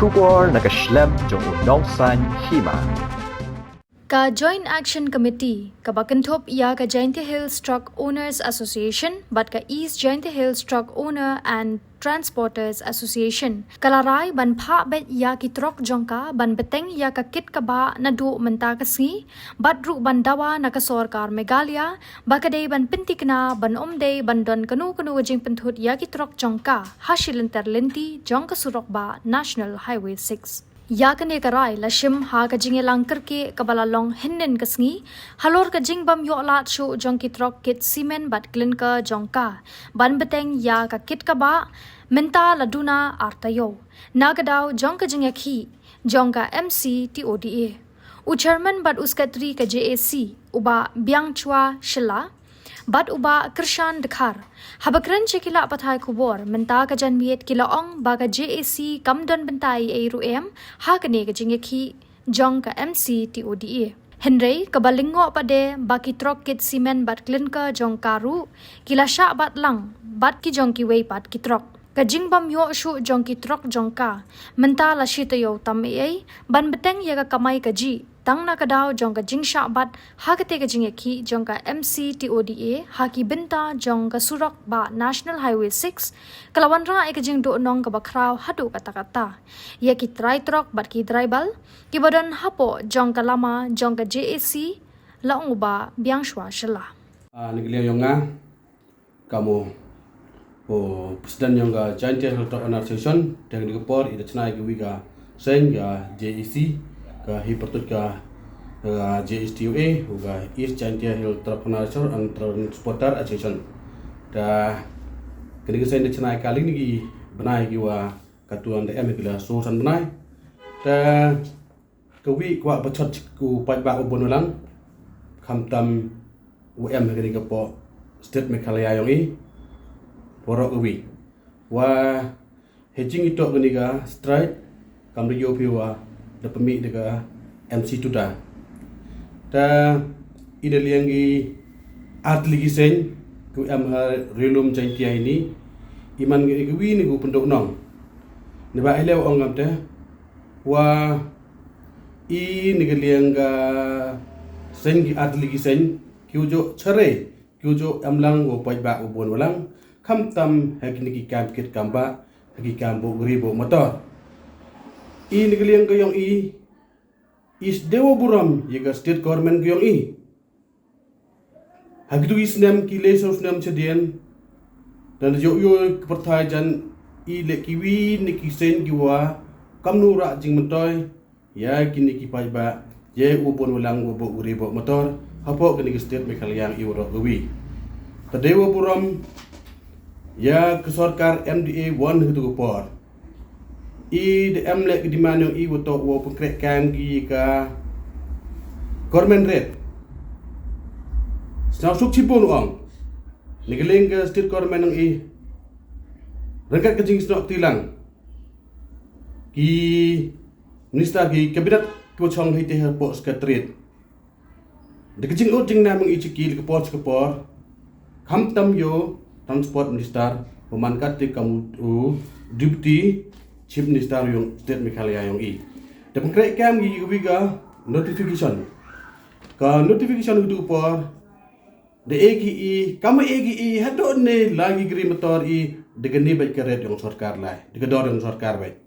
Shubor nakaslem jong unongsan hima. Ka Joint Action Committee ka Bakantop ya ka Jaintia Hills Truck Owners Association but ka East Jaintia Hills Truck Owner and Transporters Association kalarai ban pha bet ya ki truck jongka ban beteng ya ka kit ka ba na du menta ka si bat ru ban dawa na ka sarkar Meghalaya bakade ban pintikna ban omde ban don kanu jing penthut ya ki truck jongka hashilenter lenti jongka surok ba National Highway 6 Yakane karai lashim ha ka jinge langkar ke kabala long hinnen kasngi halor ka jing bam yo lat shu jong ki trok kit cement bat klin ka jongka ban beteng ya ka kit ka ba menta laduna artayo nagadaw jong ka jinge khi jong ka MC TODA u chairman bat uskatri ka JAC uba byang chua shila bat uba Krishan Dekhar habakran chekila pathai kubor menta ka janmiet kila ong baga JAC kamdon bentai eiru ha kane ka jingeki jong ka MC TODA Henry kabalingo pade baki trok kit cement bat klin ka jong karu kila sha bat lang bat ki jong ki wei pat ki trok ka jingbam yo shu jong ki trok jong ka menta la shita yo tam ei ban beteng ya ka kamai ka ji tang na kadaw jong ka jingsha bat hakate ka jingeki jong ka MC TODA haki binta jong ka surok ba National Highway 6 kalawan ra ay ka jing do nong ka bakraw hadu kata ya ki try trok bat ki drybal ki badon hapo jong ka lama jong ka JAC laong ba biang shwa shela Niglia yonga kamu presiden yang ga Jaintia Hills Truck Owners Association dengan digepor ida cenai ke wiga seng ga JAC ka hipertut ka JSTUA uga East Jaintia Hills Truck Owners and Transporter Association da kini seng ida cenai kali ni benai giwa katuan DM gila susan benai da kewi kwa bacot ku pajba ubon ulang kamtam UM kini gepo state Meghalaya yongi porok uwi wa hedging itu geniga strike kamri yo piwa da pemi daga MC tuda da ida liangi atligi sen ku am relum Jaintia ini iman gewi ni ku pendok nong ne ba elew ongam te wa i ni lianga sen gi atligi sen kyujo chare kyujo amlang wo pajba ubon walang kam tam hakini kam kit kamba haki kambo gribo motor I nigaliang kayong is dewa buram yaga state government kayong hagitu isnam kile sosnam chedian dan yo kepertajan le kiwi nikisen giwa kamnura jing mentoy ya kini kipajba ye ubon ulang wo gribo motor hapo kini state Meghalaya iuro gawi tadewa buram ya kesorkar MDA 1 itu gopor I de emlek di mana I woto wo pengkrek kam gi ka government rate snaw suk cipon ong nigeling ke state government ng I rengkat kejing snok tilang ki minister ki kabinet ko chong hite po sekretariat de kejing jing namang I chiki ke por kam tam yo Transport Minister pemankat di kamu Deputy Chief Minister yung State Meghalaya yung dan pengkrek kam gi wiga notification itu por de EGI kamu EGI hadon ne lagi gri motor degani baik keret yung sarkar lai degador yung sarkar baik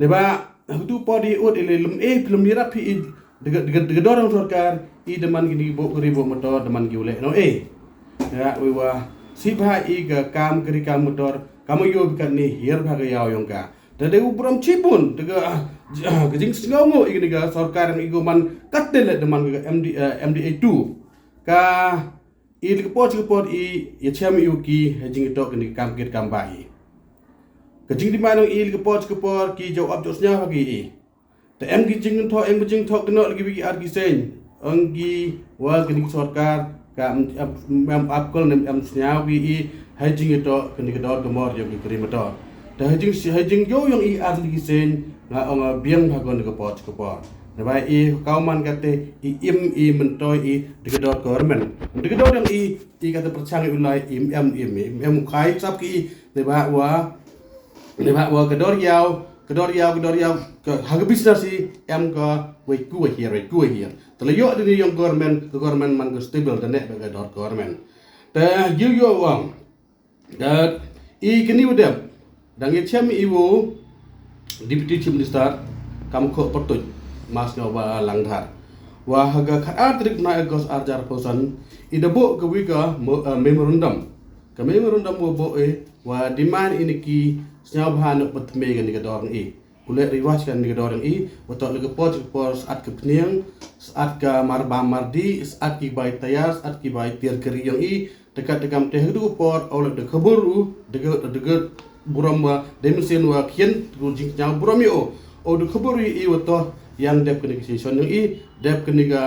ne ba itu por di ut ilum film mirap degador yung sarkar deman gini bo gribo motor deman gi ule no ya wiwa sibha iga kam kiri kam motor kamu yo bikan ni hier bhaga yaw yongka tade ubram cipun tega gejing singomo igniga sarkar igo man katel deman MDA 2 ka il kepot ya cham yuki hejing tok ni kam kit kam bai gejing di manong il kepot ki jawab josnya bagi te em gijing tok kena lagi bagi argi sen anggi wa gejing sarkar ka apkol nem snyawi hajing itu kini kedor kemor yo kiri motor da hajing yo yang asli sen nga ong biang hagon ke pot na kauman kate im mentoy kedor government kedor yang kata percang ulai im kai sap ki wa kedor yaw kedor yau ke haga bisnes si em ka wei ku hier tele yo di yang government man go stable dan nek baga dor government ta yo wang da I kini udam dang chem iwo deputy chief minister kam ko patut mas nyoba langthar wa haga khat trik na agos arjar posan idabo ke wiga memorandum wo bo wa demand ini ki snyabahan patme gan ni gador i ule riwas kan ni gador i wato le pos at ke pniang at ka marba mardi at ki bai tayas at ki bai tier keri yang i dekat dekam teh du por oleh de khaburu de buram wa denusen wa kien jing nyang buram yo o de khaburu i wato yang dep kini session yang i dep kini ga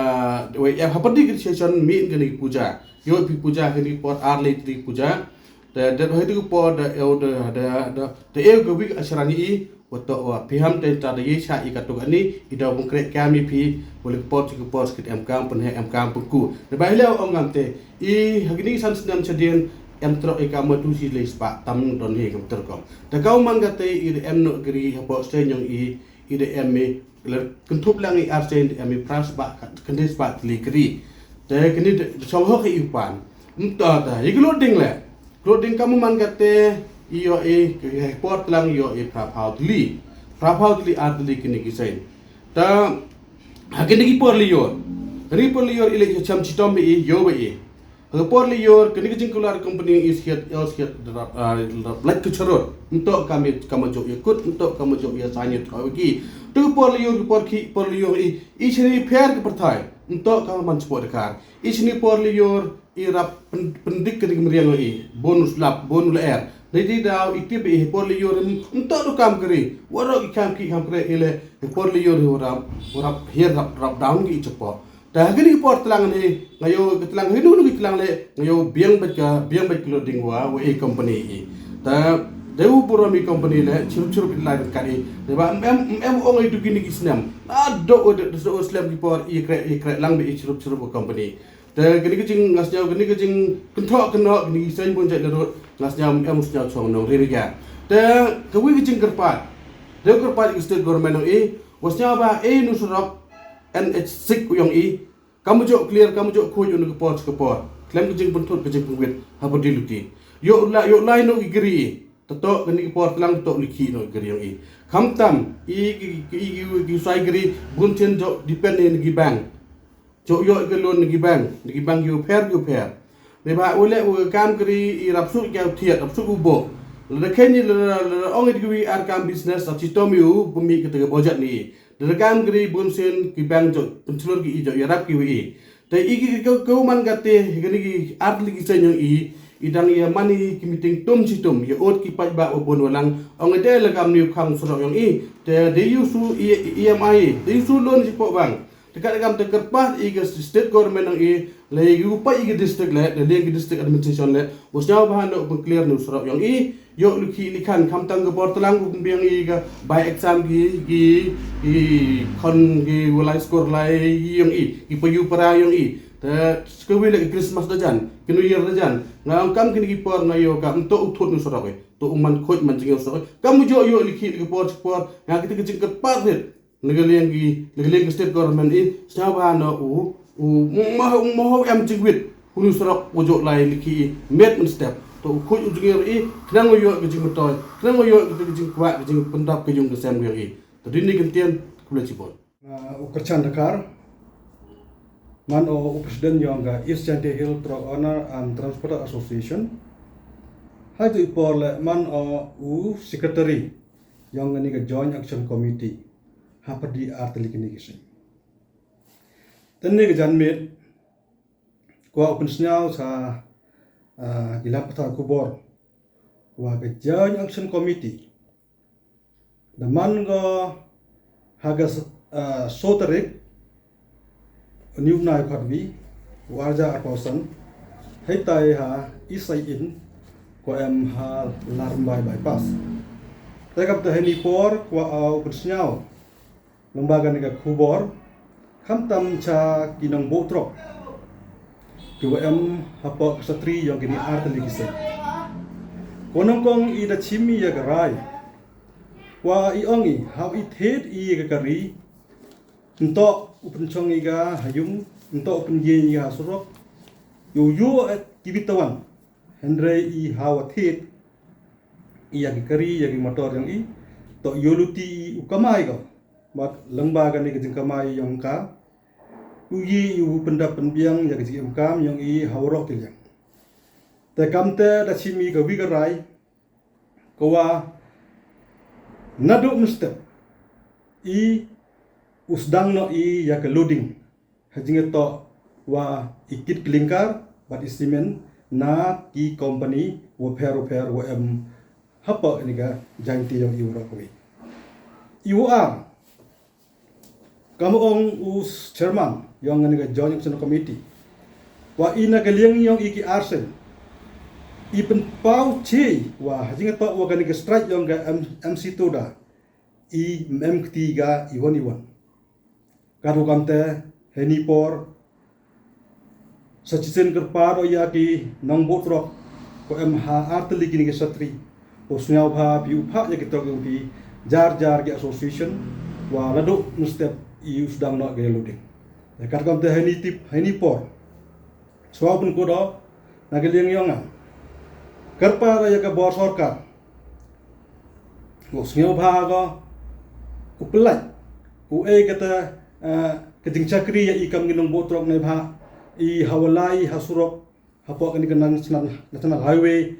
we ya hapadi session mi kini puja yo pi puja kini por arle tri puja da itu po da go wik asrani I wato wa piham te ta da yesha I katuk ani ida bungkre kami pi boleh pot kit em kam pen em kam pengku da bai leo ong ngamte I hagini san senam cedian em tro I kam tu si le spa tam don he kam terkom da kau man gate I em no gri hapo sten yang I ida em me kentup lang I arsen em pras ba kendis ba li gri da kini song ho ki upan unta da iglo ding le Clothing kamu man kate iyo port lang iyo praphaudli adli kini kisain ta hakini ki porliyor ile cham chitom I yo be porliyor kini ki jingkular company is here like kucharo untuk kami jo ikut untuk kamu jo ya sanyet kawiki tu porliyor I chini fair ke perthai untuk kamu man support kar I chini porliyor irap pendik kini meriang I bonus air jadi daw itip I porliyor untuk tu kam keri warok ikam kere ile porliyor warap here rap down ki cepo dah kini por telang ni ngayo telang hinu ni telang le ngayo biang bet clothing wa company I ta dewu burami company le churup lain kari deba em ong itu kini kisnam ado slam ki por ikre lang be churup company da gini kecing ngasnya gini kecing kentok gini sen pun cek lerut ngasnya em musnya chong nong ririga da kawi kecing kerpat state government nong I wasnya ba nusurap NH6 yang I kamu jok clear kamu jok kuj untuk kepor klaim kecing pentut kecing pengwit hapo diluti yo lain no igri tetok gini kepor telang tetok liki no igri yang I kamtam I sai gri bunten jok depend in bank Jok yo ke loan ngi bang yu per le ba ule kam kri I rapsu kau thiat rapsu ubo le keni le ong idwi ar kam business at chitom yu bumi ke te bojat ni le kam kri bunsen ki bang jok pencelur ki jo yarap ki wi te iki kau man gate gani ki art li ki senyo I idang ya mani ki meeting tum chitum ya ot ki paj ba obon walang ong de le kam ni khang suro yang I te de yu su EMI de su loan si po bang dekat kam terkerpas I state government nang I le upa I district le district administration le bosnya bahan do clear nu surap yang I yo likan kam tang gopor telang ku biang I ga by exam ki kon ki walai score lai yang I payu para yang I ta skwi le Christmas dajan kinu year dajan ngam kam kini ki por ngayo kam to uthut nu surap to man khoj man jingyo so kam jo yo likhi gopor nga kita kecing kerpas Negaliang state government I siapa na mau em jingwit hunu serap ujok lai liki met step to kuj ujungir I kenang ngoyo kejing metoy kenang ngoyo kejing kuat kejing pendap kejung kesem yang I tadi ni kentian kula cipon ukercan Dakar man presiden yang ga East Jaintia Hill Truck Owner and Transporter Association hai tu ipor le man secretary yang ni ga Joint Action Committee Hapadi arteli kini kisah. Tenne ke janmit, kuah open snow sa gila patah kubor, kuah ke Joint Action Committee. Daman go hagas soterik, new nai khatwi, warja arposan, hai tai ha isai in, kuah ha larmbai bypass. Tekap teheni por kuah open snow. Lembaga negara kubor kamtam cha kinang botrok QM hapa kesatri yang kini arteli kisah konong kong ida chimi ya garai wa iongi how it head I kari untuk upen chong iga hayung untuk upen ye iga surok yo at kibitawan Hendra I how it head I kari yagi motor yang I to yoluti ukamai ko mat lembaga ni kejeng kamai yang ka uyi yu pendap penbiang yagi jeng kam yang I hawrok tiljang te kamte da chimi ga wigarai kawa nado mustep I usdang no I ya ke loading hajinge to wa ikit kelingkar bat istimen na ki company wo per wo hapa ini ga janti yang iu rakui iu kamu us chairman yang ini ga joint action committee wa ina galiang yang iki arsen Ipen pau C wah hajinga to wa gani strike yang ga MC toda I M3 iwan kadu kamte henipor sachisen kerparo ya ki nang botrok ko MH arteli kini satri osnya bha bi upha ya kita gi jar gi association wa ladu mustep I usdang no ge loading ya kadu kamte henipor swapun ko do nageliang yonga Kerpa ya ke bor sorkar, usnya bahaga, upelat, kata kejeng cakri ya ikam ginung botrok ne bah, I hawalai hasurok, hapok ini kenan national highway,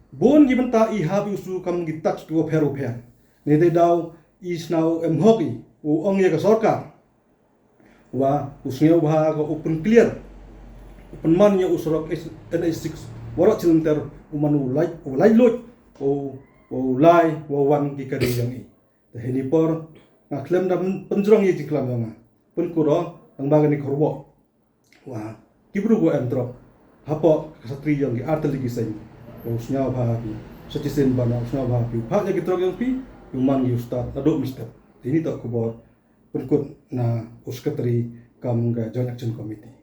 bon gimenta I habi usu kam gitak tu peru. Ne de daw is now hoki, ong ya ke sorkar, wa usnya bahaga open clear, open man ya usrok NS6 warak cilenter umanu lai lot o lai wan ki kari yang I heni por na klem da penjrong ye jiklam yang pun kuro ang bagani korbo wa kibru go entro hapo kasatri yang ki arteli ki sen o snya bha ki sachisen bana snya bha ki pha ya ki trog yang pi human you start ado mister ini tak kubor pun na uskatri kam ga joint action committee